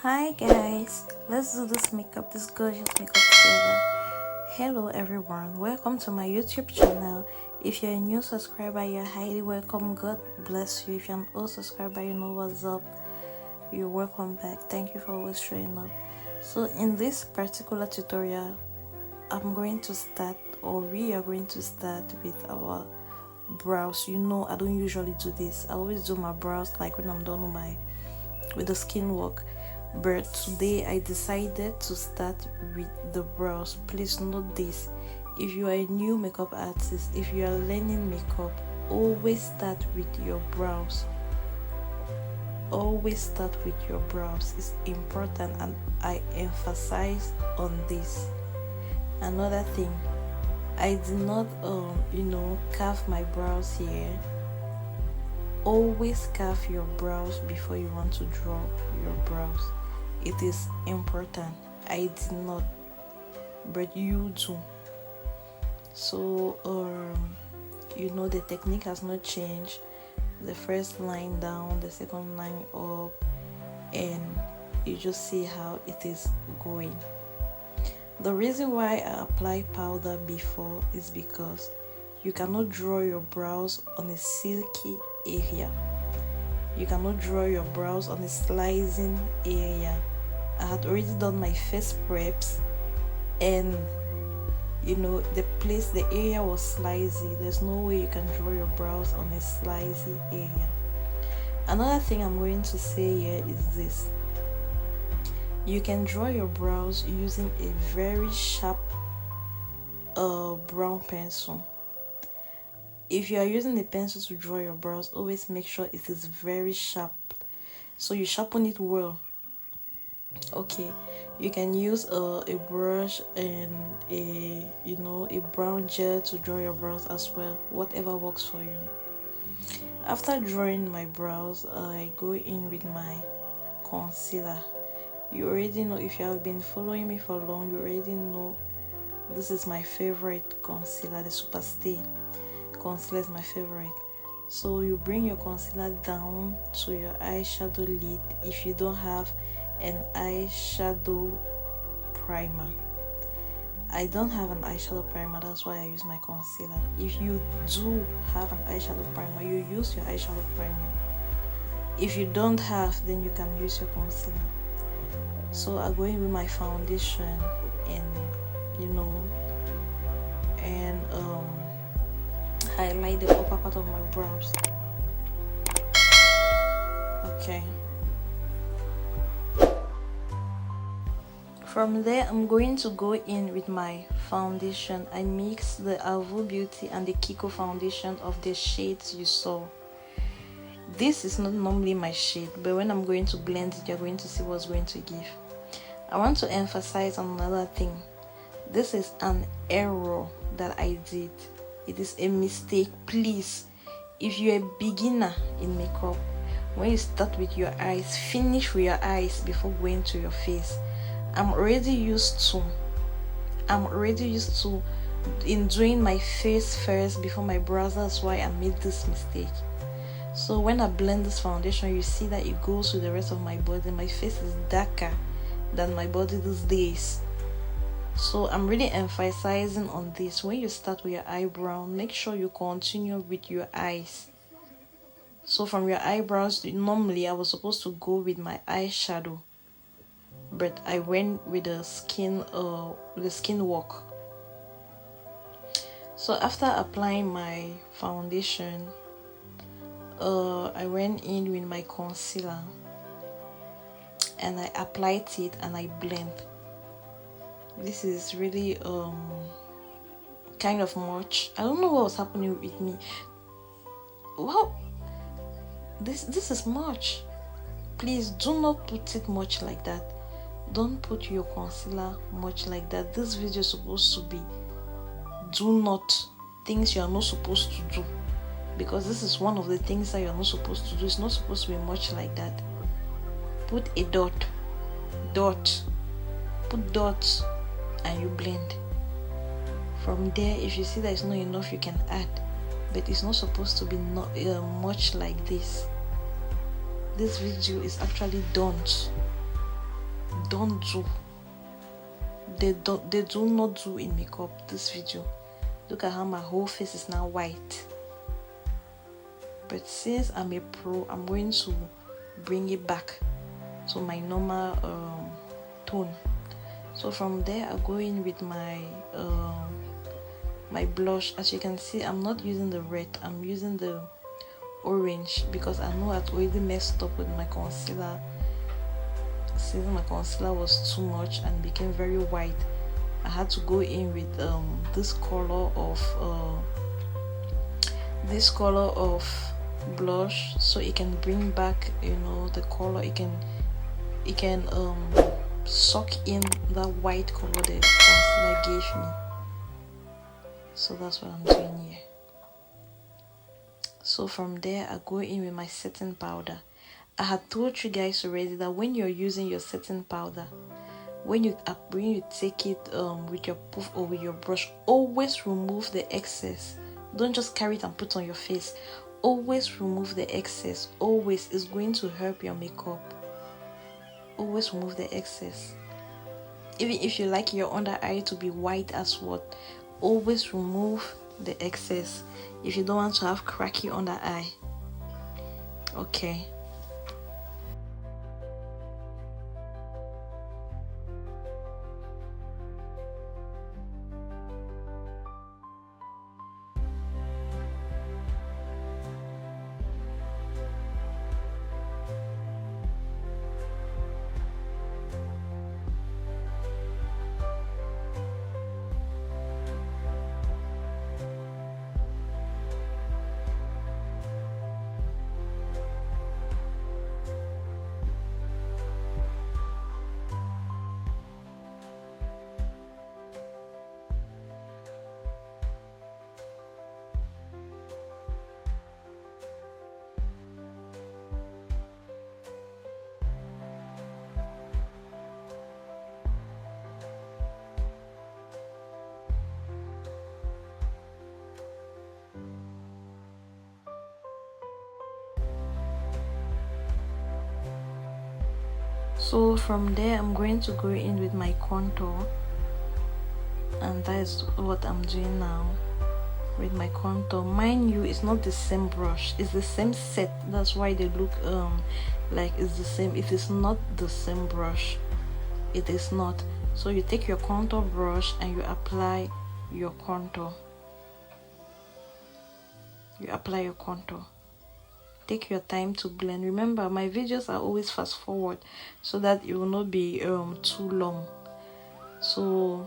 Hi guys, let's do this gorgeous makeup together. Hello everyone, welcome to my YouTube channel. If you're a new subscriber, you're highly welcome. God bless you. If you're an old subscriber, you know what's up. You're welcome back. Thank you for always showing up. So in this particular tutorial, I'm going to start, or we are going to start with our brows. You know, I don't usually do this. I always do my brows like when I'm done with the skin work, but today I decided to start with the brows. Please note this: if you are a new makeup artist, if you are learning makeup, always start with your brows. Always start with your brows. It's important, and I emphasize on this. Another thing, I did not carve my brows here. Always carve your brows before you want to draw your brows. It is important. I did not, but you do. So the technique has not changed. The first line down, the second line up, and you just see how it is going. The reason why I apply powder before is because you cannot draw your brows on a silky area. You cannot draw your brows on a slicing area. I had already done my first preps, and the area was slicey. There's no way you can draw your brows on a slicey area. Another thing I'm going to say here is this: you can draw your brows using a very sharp brown pencil. If you are using a pencil to draw your brows, always make sure it is very sharp, so you sharpen it well. Okay, you can use a brush and a brown gel to draw your brows as well, whatever works for you. After drawing my brows, I go in with my concealer. You already know, if you have been following me for long, you already know this is my favorite concealer. The Superstay concealer is my favorite. So you bring your concealer down to your eyeshadow lid if you don't have an eyeshadow primer. I don't have an eyeshadow primer, that's why I use my concealer. If you do have an eyeshadow primer, you use your eyeshadow primer. If you don't have, then you can use your concealer. So I go in with my foundation and highlight the upper part of my brows. Okay. From there, I'm going to go in with my foundation. I mix the Avou Beauty and the Kiko foundation of the shades you saw. This is not normally my shade, but when I'm going to blend it, you're going to see what's going to give. I want to emphasize on another thing. This is an error that I did. It is a mistake. Please, if you're a beginner in makeup, when you start with your eyes, finish with your eyes before going to your face. I'm already used to in doing my face first before my brows. That's why I made this mistake. So when I blend this foundation, you see that it goes with the rest of my body. My face is darker than my body these days. So I'm really emphasizing on this. When you start with your eyebrow, make sure you continue with your eyes. So from your eyebrows, normally I was supposed to go with my eyeshadow, but I went with the skin work. So after applying my foundation, I went in with my concealer and I applied it and I blend. This is really kind of much. I don't know what was happening with me. Wow, this is much. Please do not put it much like that. Don't put your concealer much like that. This video is supposed to be do not things you are not supposed to do, because this is one of the things that you are not supposed to do. It's not supposed to be much like that. Put a dot, put dots, and you blend. From there, if you see that it's not enough, you can add, but it's not supposed to be much like this. This video is actually done. don't do. They do not do in makeup. This video, look at how my whole face is now white. But since I'm a pro, I'm going to bring it back to my normal tone. So from there, I go in with my my blush. As you can see, I'm not using the red, I'm using the orange, because I know I'd already messed up with my concealer. Since my concealer was too much and became very white, I had to go in with this color of blush, so it can bring back, you know, the color. It can suck in that white color the concealer gave me. So that's what I'm doing here. So from there, I go in with my setting powder. I had told you guys already that when you're using your setting powder, when you take it with your poof or with your brush, always remove the excess. Don't just carry it and put on your face. Always remove the excess. Always. Is going to help your makeup. Always remove the excess. Even if you like your under eye to be white as what, always remove the excess if you don't want to have cracky under eye. Okay. So from there, I'm going to go in with my contour, and that is what I'm doing now with my contour. Mind you, it's not the same brush, it's the same set. That's why they look like it's the same. It is not the same brush, it is not. So you take your contour brush and you apply your contour. Take your time to blend. Remember, my videos are always fast forward so that it will not be too long. So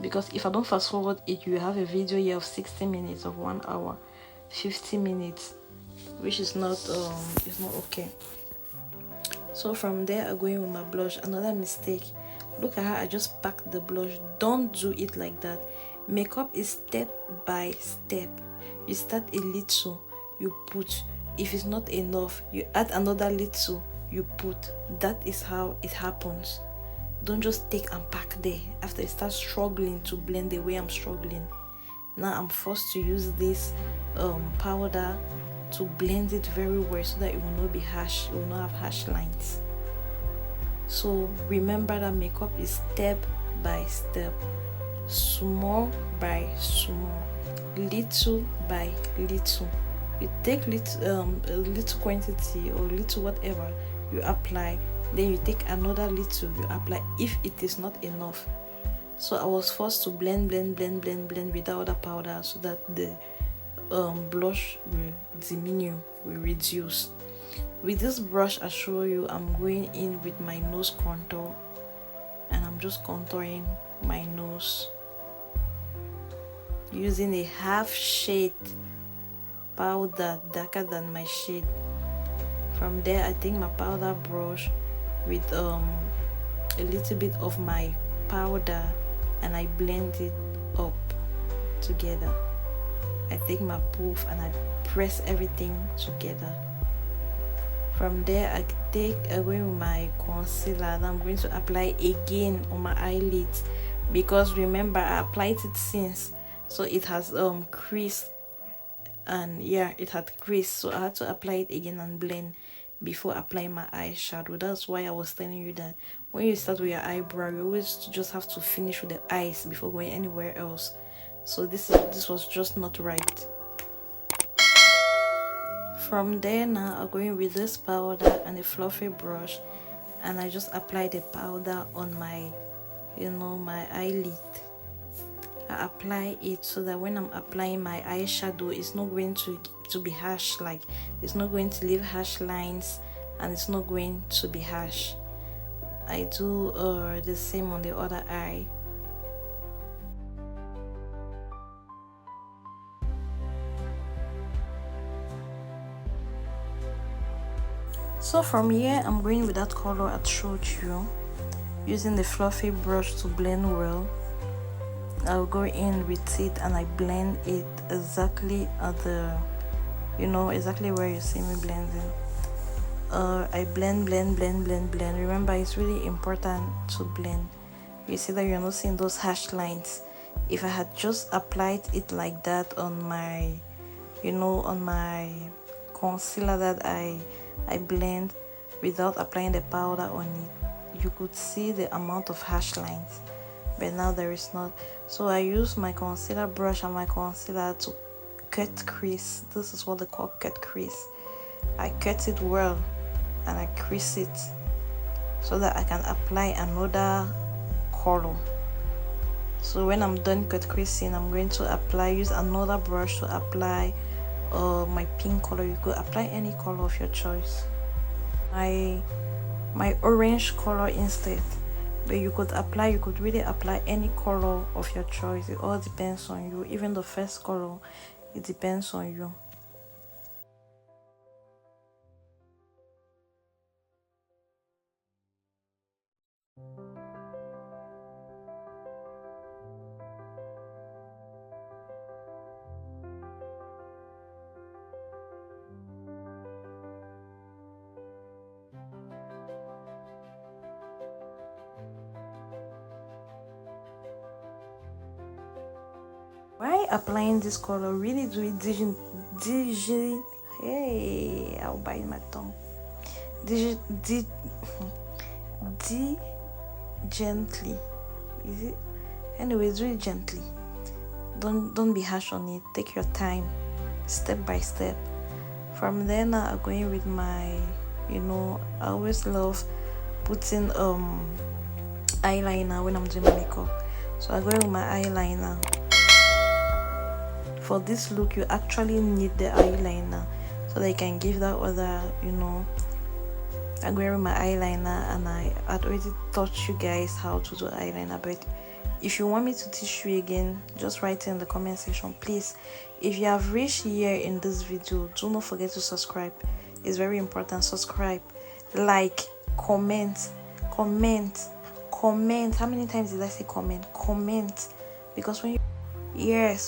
because if I don't fast forward it, you have a video here of 60 minutes, of 1 hour 50 minutes, which is not okay. So from there, I go in with my blush. Another mistake, look at how I just packed the blush. Don't do it like that. Makeup is step by step. You start a little, you put. If it's not enough, you add another little, you put. That is how it happens. Don't just take and pack there. After you start struggling to blend the way I'm struggling, now I'm forced to use this powder to blend it very well so that it will not be harsh. It will not have harsh lines. So remember that makeup is step by step, small by small, little by little. You take a little quantity or little whatever, you apply. Then you take another little, you apply if it is not enough. So I was forced to blend without the powder so that the blush will diminish, will reduce. With this brush, I show you, I'm going in with my nose contour, and I'm just contouring my nose using a half shade powder darker than my shade. From there, I take my powder brush with a little bit of my powder and I blend it up together. I take my poof and I press everything together. From there, I go with my concealer and I'm going to apply again on my eyelids, because remember I applied it since, so it has crease, and yeah, it had crease, so I had to apply it again and blend. before applying my eyeshadow. That's why I was telling you that when you start with your eyebrow, you always just have to finish with the eyes before going anywhere else. So this was just not right. From there now, I'm going with this powder and a fluffy brush, and I just apply the powder on my, my eyelid. I apply it so that when I'm applying my eyeshadow, it's not going to be harsh. Like, it's not going to leave harsh lines, and it's not going to be harsh. I do the same on the other eye. So from here, I'm going with that color I showed you, using the fluffy brush to blend well. I'll go in with it and I blend it exactly at the, exactly where you see me blending. I blend. Remember, it's really important to blend. You see that you're not seeing those harsh lines. If I had just applied it like that on my, on my concealer that I blend without applying the powder on it, you could see the amount of harsh lines. But now there is not. So I use my concealer brush and my concealer to cut crease. This is what they call cut crease. I cut it well and I crease it so that I can apply another color. So when I'm done cut creasing, I'm going to use another brush to apply my pink color. You could apply any color of your choice. My orange color instead. But you could really apply any color of your choice. It all depends on you. Even the first color, it depends on you. While applying this color, really do it hey, I'll bite my tongue. Gently. Is it? Anyway, do it gently. Don't be harsh on it. Take your time, step by step. From there now, I'm going with my, I always love putting eyeliner when I'm doing my makeup. So I'm going with my eyeliner. For this look, you actually need the eyeliner so that you can give that other, I'm going with my eyeliner, and I had already taught you guys how to do eyeliner. But if you want me to teach you again, just write in the comment section, please. If you have reached here in this video, do not forget to subscribe. It's very important. Subscribe, like, comment. How many times did I say comment? Because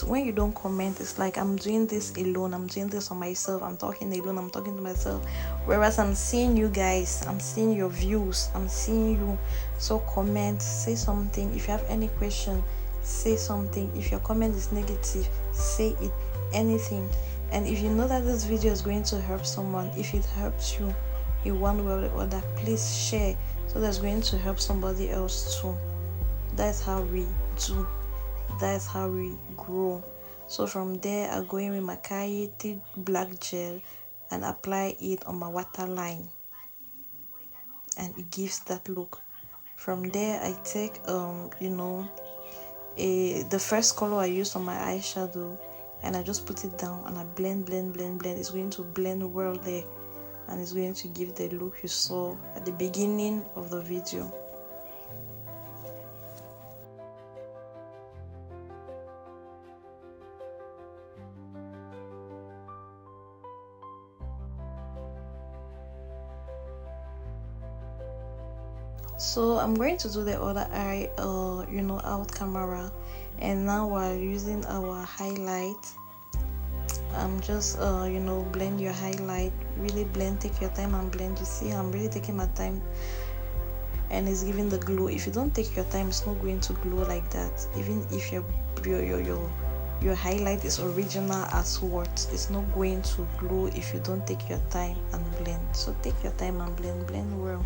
when you don't comment, it's like I'm doing this alone, I'm doing this on myself, I'm talking alone, I'm talking to myself, whereas I'm seeing you guys, I'm seeing your views, I'm seeing you. So comment, say something. If you have any question, say something. If your comment is negative, say it, anything. And if you know that this video is going to help someone, if it helps you in one way or the other, please share, so that's going to help somebody else too. That's how we do. That's how we grow. So from there, I go in with my Katie black gel and apply it on my waterline, and it gives that look. From there, I take the first color I used on my eyeshadow, and I just put it down and I blend. It's going to blend well there, and it's going to give the look you saw at the beginning of the video. So I'm going to do the other eye out camera, and now we're using our highlight. I'm just blend your highlight, really blend, take your time and blend. You see, I'm really taking my time, and it's giving the glow. If you don't take your time, it's not going to glow like that. Even if your your highlight is original as what. It's not going to glow if you don't take your time and blend. So take your time and blend well.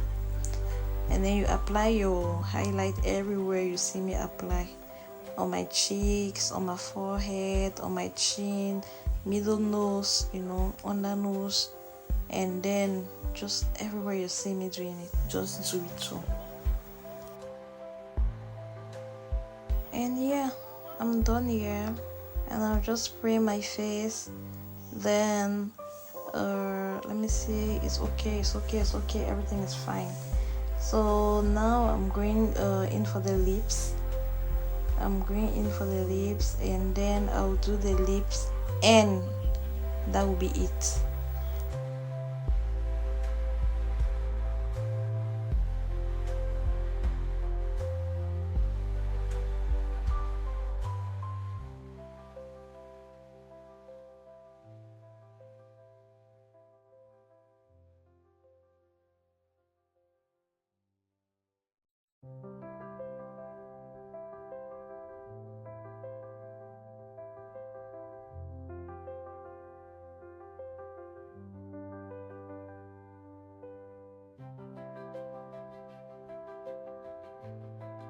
And then you apply your highlight everywhere you see me apply. On my cheeks, on my forehead, on my chin, middle nose, under nose, and then just everywhere you see me doing it, just do it too. And yeah, I'm done here, and I'll just spray my face. Then let me see, it's okay, everything is fine. So now I'm going in for the lips. And then I'll do the lips, and that will be it.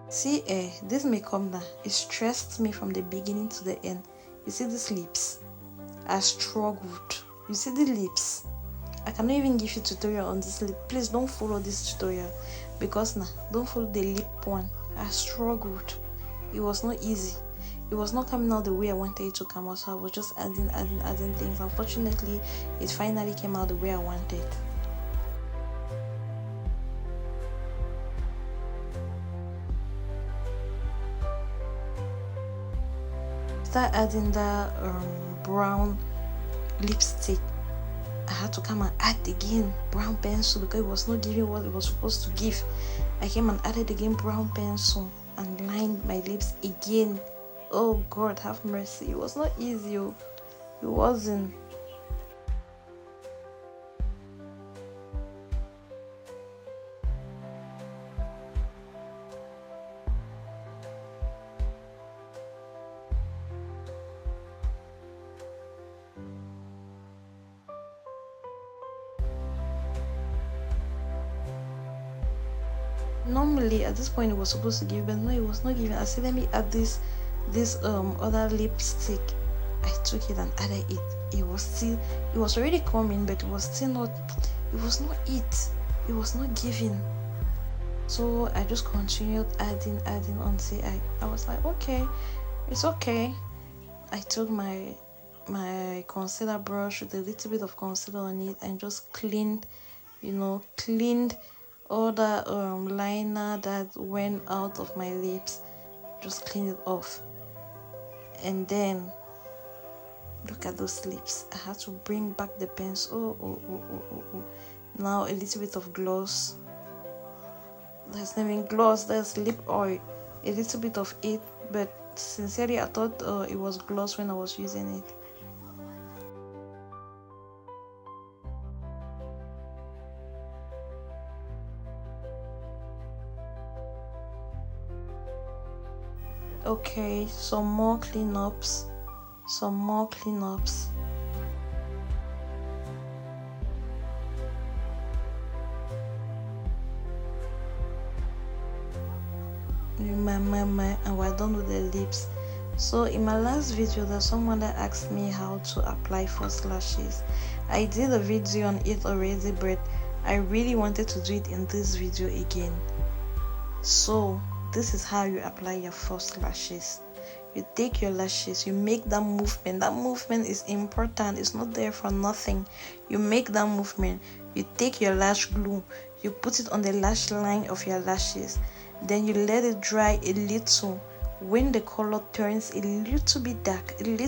See, this makeup now, it stressed me from the beginning to the end. You see these lips? I struggled. You see the lips? I cannot even give you tutorial on this lip. Please don't follow this tutorial, because now don't follow the lip one. I struggled. It was not easy. It was not coming out the way I wanted it to come out, so I was just adding things. Unfortunately, it finally came out the way I wanted. Start adding the brown lipstick. I had to come and add again brown pencil because it was not giving what it was supposed to give. I came and added again brown pencil and lined my lips again. Oh God, have mercy. It was not easy. It wasn't. Normally at this point it was supposed to give, but no, it was not giving. I said, let me add this other lipstick. I took it and added it. It was already coming, but it was still not, it was not it was not giving. So I just continued adding until I was like, okay, it's okay. I took my concealer brush with a little bit of concealer on it and just cleaned all the liner that went out of my lips. Just clean it off. And then look at those lips. I had to bring back the pencil. Oh. Now a little bit of gloss. There's not even gloss, there's lip oil. A little bit of it, but sincerely I thought it was gloss when I was using it. Okay, some more cleanups. And we're done with the lips. So in my last video, there's someone that asked me how to apply false lashes. I did a video on it already, but I really wanted to do it in this video again. So this is how you apply your false lashes. You take your lashes, you make that movement. That movement is important. It's not there for nothing. You make that movement. You take your lash glue, you put it on the lash line of your lashes. Then you let it dry a little. When the color turns a little bit dark, then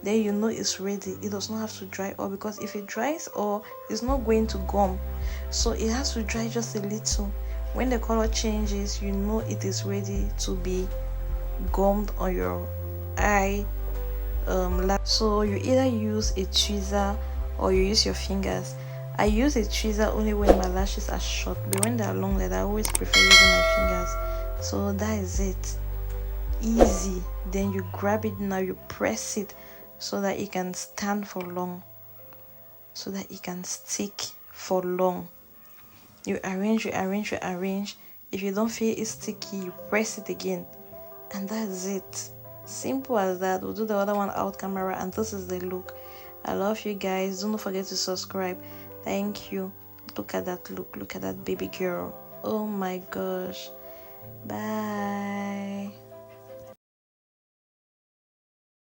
you know it's ready. It does not have to dry all, because if it dries all, it's not going to gum. So it has to dry just a little. When the color changes, you know it is ready to be gummed on your eye. So you either use a tweezer or you use your fingers. I use a tweezer only when my lashes are short, but when they are long, I always prefer using my fingers. So that is it. easy. Then you grab it, now you press it so that it can stand for long, so that it can stick for long. You arrange, you arrange, you arrange. If you don't feel it's sticky, you press it again, and that's it. Simple as that. We'll do the other one out camera, and this is the look. I love you guys. Don't forget to subscribe. Thank you. Look at that look. Look at that baby girl. Oh my gosh. Bye.